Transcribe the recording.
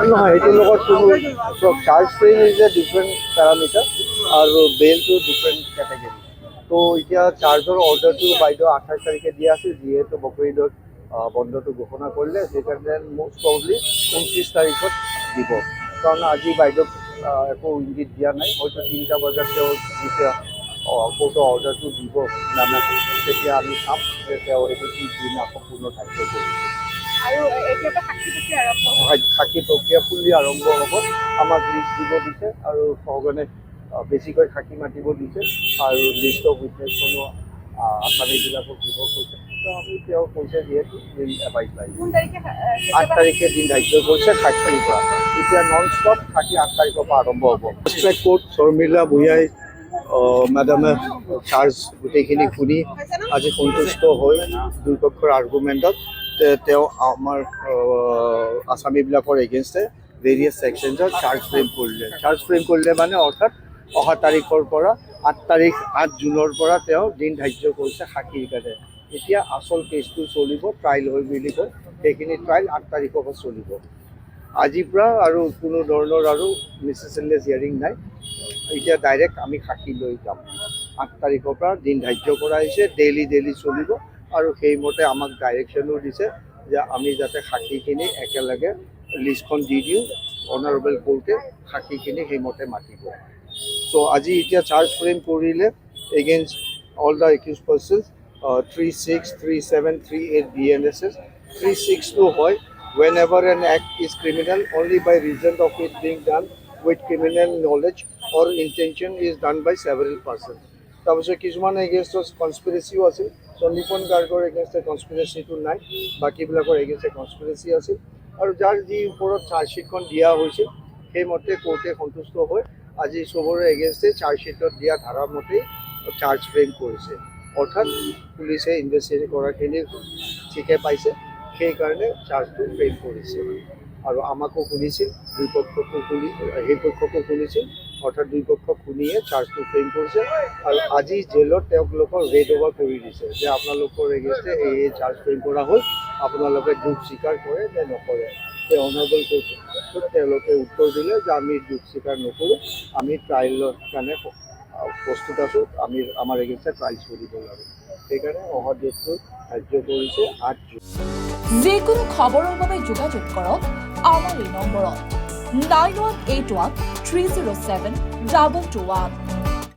নহয় এইটোৰ লগত কোনো charge frame is a different parameter আৰু বেলটো ডিফাৰেণ্ট কেটেগৰী। তো এতিয়া চাৰ্জৰ অৰ্ডাৰটো বাইদেউ 28 তাৰিখে দিয়া আছিল, যিহেতু বকৰিদত বন্ধটো ঘোষণা কৰিলে, সেইকাৰণে মষ্ট প্ৰবলি 29 তাৰিখত দিব। কাৰণ আজি বাইদেউক একো ইংগিত দিয়া নাই, হয়তো 3টা বজাত তেওঁ যেতিয়া কোৰ্টৰ অৰ্ডাৰটো দিব নানা, তেতিয়া আমি চাম যে তেওঁ এইটো কি দিন আকৌ পুনৰ ধাৰ্য কৰিছে। আৰু এতিয়াতো সাক্ষী প্ৰক্ৰিয়া ফুল্লি আৰম্ভ হ'ব। আমাক লিষ্ট দিব দিছে আৰু সঘনে বেছিকৈ সাক্ষী মাতিব দিছে আৰু লিষ্ট অফ উইটনেছখনো আসামীবিলাকক দিব কৈছে। তো আমি তেওঁ কৈছে যিহেতু দিন এবাইছ লাগিব, 8 তাৰিখে দিন ধাৰ্য কৰিছে সাক্ষীৰ পৰা। এতিয়া নন ষ্টপ সাক্ষী 8 তাৰিখৰ পৰা আৰম্ভ হ'ব। ডিষ্ট্ৰিক্ট কোৰ্ট শৰ্মিলা ভূঞাই মেডামে চাৰ্জ গোটেইখিনি শুনি আজি সন্তুষ্ট হৈ দুই পক্ষৰ আৰ্গুমেণ্টত তেওঁ আমাৰ আসামীবিলাকৰ এগেইনষ্টে ভেৰিয়াছ ছেকশ্যনছত চাৰ্জ ফ্ৰেম কৰিলে মানে অৰ্থাৎ অহা তাৰিখৰ পৰা 8 জুনৰ পৰা তেওঁ দিন ধাৰ্য কৰিছে সাক্ষীৰ কাৰণে। এতিয়া আচল কেছটো চলিব, ট্ৰাইল হৈ বুলি কয়, সেইখিনি ট্ৰাইল 8 তাৰিখৰ পৰা চলিব। আজিৰ পৰা আৰু কোনো ধৰণৰ আৰু নেচেচেৰিলেছ হিয়াৰিং নাই। এতিয়া ডাইৰেক্ট আমি সাক্ষী লৈ যাম। 8 তাৰিখৰ পৰা দিন ধাৰ্য কৰা হৈছে, ডেইলি চলিব আৰু সেইমতে আমাক ডাইৰেকশ্যনো দিছে যে আমি যাতে সাক্ষীখিনি একেলগে লিষ্টখন দি দিওঁ, অনাৰেবল কোৰ্টে সাক্ষীখিনি সেইমতে মাতিব। চ' আজি এতিয়া চাৰ্জ ফ্ৰেম কৰিলে against all the accused persons 36, 37, 38 BNSS। 36টো হয় whenever an act is criminal only by reason of it being done with criminal knowledge or intention is done by several persons। তাৰপিছত কিছুমান এগেইনষ্টত কনস্পিৰেচিও আছিল, সন্দীপন গাৰ্গৰ এগেইনষ্টে কনস্পিৰেচিটো নাই, বাকীবিলাকৰ এগেইনষ্টে কনস্পিৰেচি আছিল। আৰু যাৰ যি ওপৰত চাৰ্জশ্বিটখন দিয়া হৈছিল সেইমতে কোৰ্টে সন্তুষ্ট হৈ আজি চবৰে এগেইনষ্টে চাৰ্জশ্বিটত দিয়া ধাৰা মতেই চাৰ্জ ফ্ৰেম কৰিছে। অৰ্থাৎ পুলিচে ইনভেষ্টিগেট কৰাখিনি ঠিকে পাইছে, সেইকাৰণে চাৰ্জটো ফ্ৰেম কৰিছে। আৰু আমাকো শুনিছিল, সেই পক্ষকো শুনিছিল, অৰ্থাৎ দুই পক্ষক শুনিয়ে চাৰ্জটো ফ্ৰেম কৰিছে। আৰু আজি জেলত তেওঁলোকক ৰেড অভাৰ কৰি দিছে যে আপোনালোকৰ এগেইনষ্টে এই চাৰ্জ ফ্ৰেম কৰা হ'ল, আপোনালোকে দুখ স্বীকাৰ কৰে নে নকৰে। সেই অনাৰেবল কোৰ্টত তেওঁলোকে উত্তৰ দিলে যে আমি দুখ স্বীকাৰ নকৰোঁ, আমি ট্ৰাইলৰ কাৰণে প্ৰস্তুত আছোঁ, আমাৰ এগেইনষ্টে ট্ৰাইল চলিব লাগে। সেইকাৰণে অহা ডেটটো ধাৰ্য কৰিছে 8 জুন। যিকোনো খবৰৰ বাবে যোগাযোগ কৰক আমাৰ এই নম্বৰত 9181 307 221।